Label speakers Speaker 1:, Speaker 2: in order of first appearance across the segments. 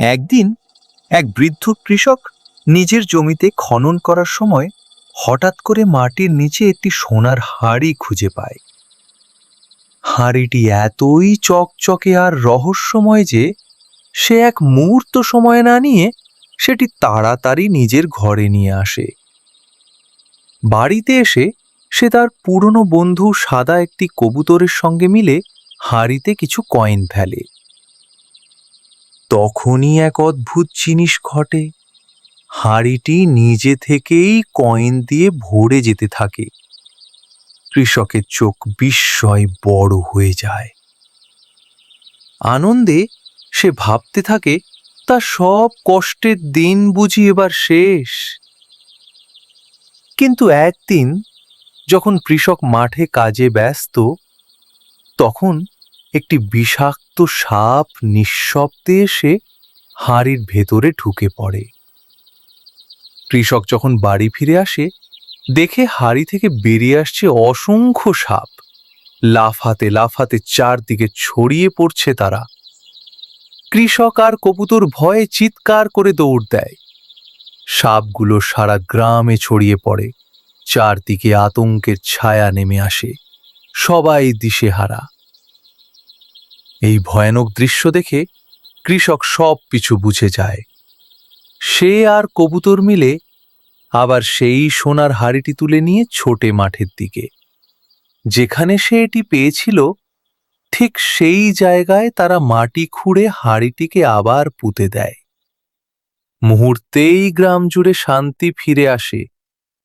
Speaker 1: একদিন এক বৃদ্ধ কৃষক নিজের জমিতে খনন করার সময় হঠাৎ করে মাটির নিচে একটি সোনার হাঁড়ি খুঁজে পায়। হাঁড়িটি এতই চকচকে আর রহস্যময় যে সে এক মুহূর্ত সময় না নিয়ে সেটি তাড়াতাড়ি নিজের ঘরে নিয়ে আসে। বাড়িতে এসে সে তার পুরনো বন্ধু সাদা একটি কবুতরের সঙ্গে মিলে হাঁড়িতে কিছু কয়েন ফেলে। তখনই এক অদ্ভুত জিনিস ঘটে। হাঁড়িটি নিজে থেকেই কয়েন দিয়ে ভরে যেতে থাকে। কৃষকের চোখ বিস্ময় বড় হয়ে যায়। আনন্দে সে ভাবতে থাকে তার সব কষ্টের দিন বুঝি এবার শেষ। কিন্তু একদিন যখন কৃষক মাঠে কাজে ব্যস্ত, তখন একটি বিষাক্ত সাপ নিঃশব্দে এসে হাঁড়ির ভেতরে ঢুকে পড়ে। কৃষক যখন বাড়ি ফিরে আসে, দেখে হাঁড়ি থেকে বেরিয়ে আসছে অসংখ্য সাপ। লাফাতে লাফাতে চারদিকে ছড়িয়ে পড়ছে তারা। কৃষক আর কবুতর ভয়ে চিৎকার করে দৌড় দেয়। সাপগুলো সারা গ্রামে ছড়িয়ে পড়ে। চারদিকে আতঙ্কের ছায়া নেমে আসে। সবাই দিশেহারা। এই ভয়ানক দৃশ্য দেখে কৃষক সব কিছু বুঝে যায়। সে আর কবুতর মিলে আবার সেই সোনার হাঁড়িটি তুলে নিয়ে ছোটে মাঠের দিকে। যেখানে সে এটি পেয়েছিল, ঠিক সেই জায়গায় তারা মাটি খুঁড়ে হাঁড়িটিকে আবার পুঁতে দেয়। মুহূর্তেই গ্রাম জুড়ে শান্তি ফিরে আসে।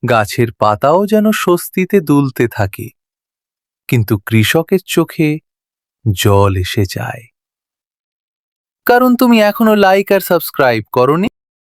Speaker 1: গাছের পাতাও যেন স্বস্তিতে দুলতে থাকে। কিন্তু কৃষকের চোখে জল এসে যায়। কারণ তুমি এখনো লাইক আর সাবস্ক্রাইব করোনি।